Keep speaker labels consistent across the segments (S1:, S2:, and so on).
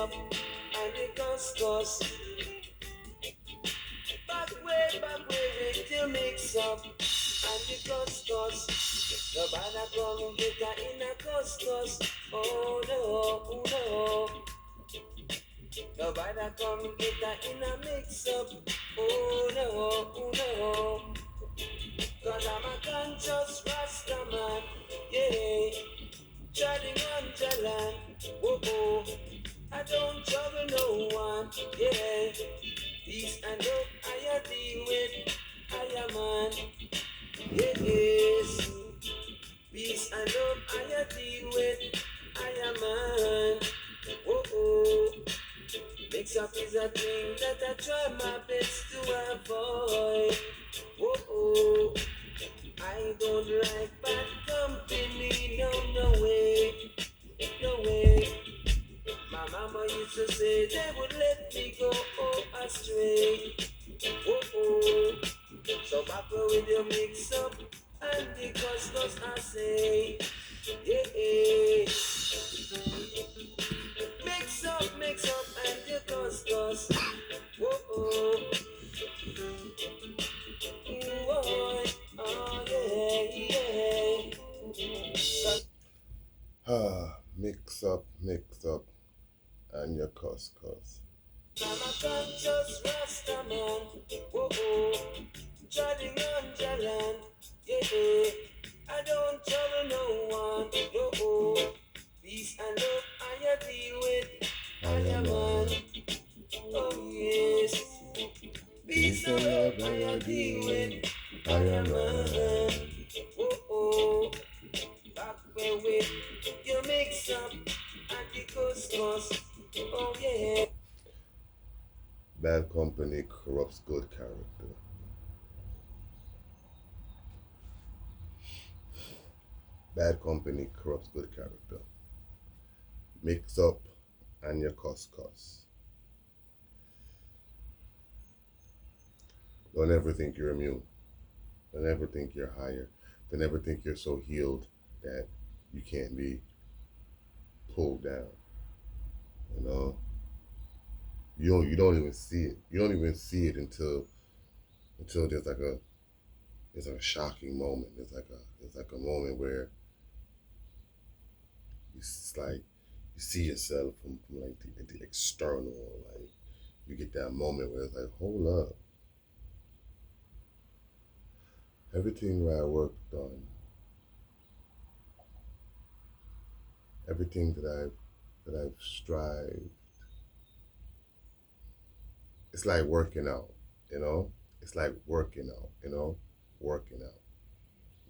S1: up and the couscous. Back way with your mix up and the couscous. Nobody come get her in a couscous. Oh no, oh no. Nobody come get her in a mix up. Oh no, oh no. Cause I'm a conscious Rasta man. Yeah. Treading on the land. Whoa, whoa. I don't trouble no one. Yeah. Peace and love I deal with. I am man. Yes. Peace and love I deal with. I am man. Whoa, oh. Mix up is a thing that I try my best to avoid. Whoa, oh. I don't like bad company. No, no way. No way. My mama used to say they would let me go astray. Oh, oh. So back with your mix up and the couscous I say. Yeah. Mix up and the couscous. Oh, oh. Oh, oh, yeah, yeah.
S2: Mix up, and your couscous.
S1: I'm a conscious Rasta man. Oh, oh. Treading on the land. Yeah. I don't trouble no one. Oh, oh. Peace and love I deal with. I am man. Oh, yes. Peace and love I deal with. I am man. Oh, oh. Back where with you mix up and the couscous. Oh, yeah.
S2: Bad company corrupts good character. Bad company corrupts good character. Mix up and your couscous. Don't ever think you're immune. Don't ever think you're higher. Don't ever think you're so healed that you can't be pulled down. You know, you don't even see it. You don't even see it until there's like a shocking moment. There's like a moment where it's like you see yourself from like the external. Like you get that moment where it's like, hold up, everything that I worked on, everything that I've strived, it's like working out, you know? It's like working out, you know? Working out,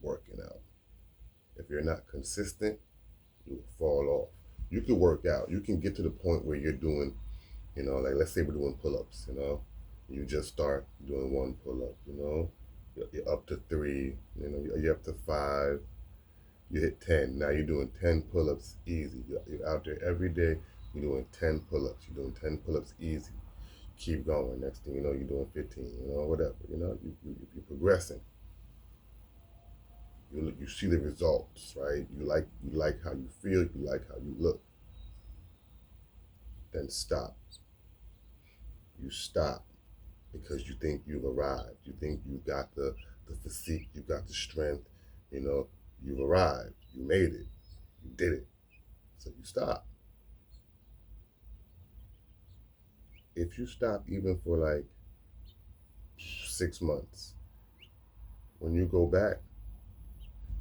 S2: working out. If you're not consistent, you will fall off. You can work out. You can get to the point where you're doing, like let's say we're doing pull-ups, You just start doing one pull-up, You're up to three, you're up to five, you hit 10. Now you're doing 10 pull-ups easy. You're out there every day, you're doing 10 pull-ups. You're doing 10 pull-ups easy. Keep going. Next thing you know, you're doing 15, whatever. You're progressing. You see the results, right? You like how you feel, you like how you look. Then stop. You stop because you think you've arrived. You think you've got the physique, you've got the strength, you've arrived. You made it. You did it. So you stop. If you stop even for like 6 months, when you go back,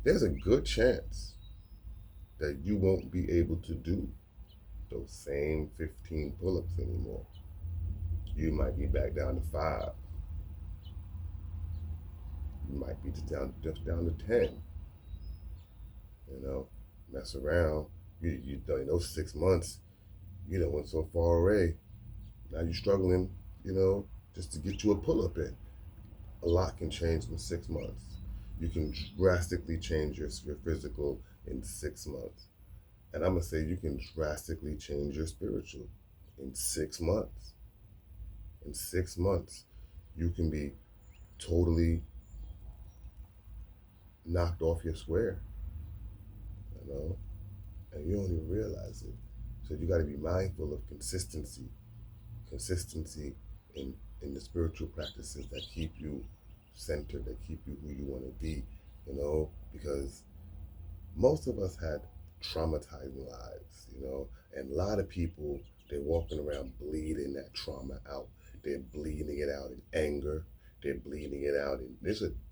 S2: there's a good chance that you won't be able to do those same 15 pull-ups anymore. You might be back down to 5. You might be just down to 10. Mess around. You in those 6 months, you done went so far away. Now you're struggling, just to get you a pull-up in. A lot can change in 6 months. You can drastically change your physical in 6 months. And I'm going to say you can drastically change your spiritual in 6 months. In 6 months, you can be totally knocked off your square, and you don't even realize it. So you got to be mindful of consistency in the spiritual practices that keep you centered, that keep you who you want to be, because most of us had traumatizing lives, and a lot of people, they're walking around bleeding that trauma out. They're bleeding it out in anger. They're bleeding it out in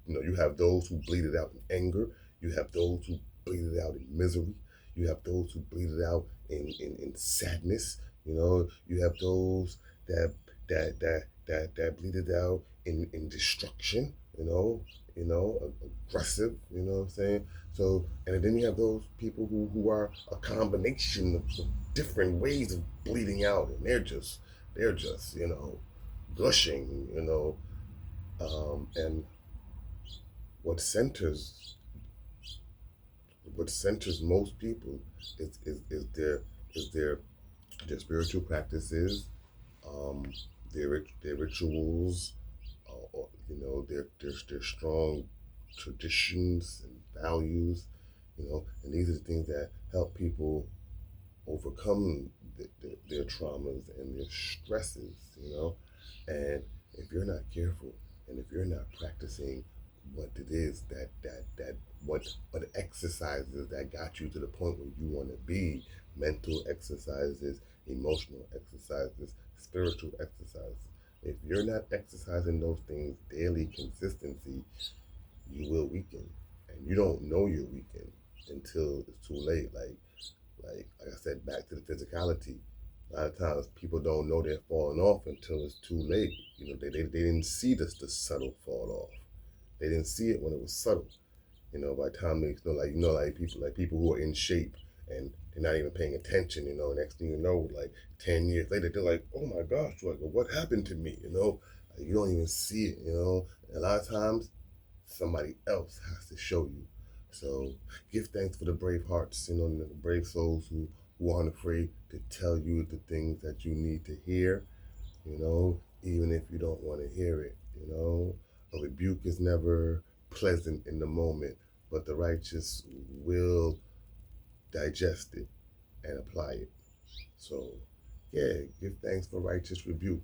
S2: you have those who bleed it out in anger. You have those who bleed it out in misery. You have those who bleed it out in sadness. You have those that that bleed it out in destruction. Aggressive. You know what I'm saying? So, and then you have those people who are a combination of different ways of bleeding out, and they're just gushing, and what centers what centers most people is their spiritual practices, um, their rituals, or, their strong traditions and values, and these are the things that help people overcome their traumas and their stresses, And if you're not careful, and if you're not practicing what it is what exercises that got you to the point where you want to be, mental exercises, emotional exercises, spiritual exercises. If you're not exercising those things daily, consistency, you will weaken, and you don't know you're weakened until it's too late. Like I said, back to the physicality. A lot of times people don't know they're falling off until it's too late. They didn't see the subtle fall off. They didn't see it when it was subtle. By the time they like people who are in shape and they're not even paying attention. Next thing you know, like 10 years later, they're like, oh my gosh, like what happened to me? Like, you don't even see it. And a lot of times somebody else has to show you. So give thanks for the brave hearts, and the brave souls who aren't afraid to tell you the things that you need to hear, even if you don't want to hear it. A rebuke is never pleasant in the moment, but the righteous will digest it and apply it. So, yeah, give thanks for righteous rebuke.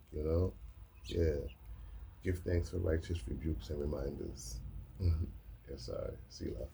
S2: Yeah, give thanks for righteous rebukes and reminders. Yes, I see that.